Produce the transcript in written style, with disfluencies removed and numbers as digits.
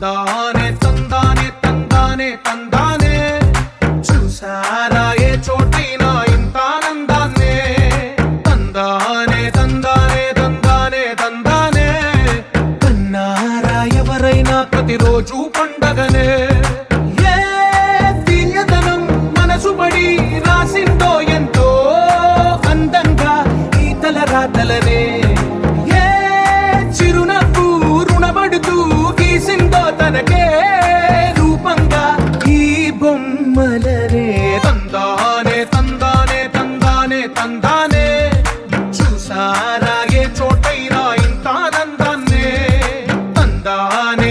తందానే తందానే తందానే తందానే చూసారా ఏ చోటైనా ఇంత ఆనందాన్నే తందానే తందానే తందానే తందానే కన్నారా ఎవరైనా ప్రతిరోజు పండగనే ఏ తీయదనం మనసు పడి రాసిందో ఎంతో అందంగా ఈ తలరాతలనే ఏ చిరునవ్వు రుణపడుతూ గీసిందో తనకే రూపంగా ఈ బొమ్మలనే తందానే తందానే తందానే తందానే చూసారా ఏ చోటైనా ఇంత ఆనందాన్నే తందానే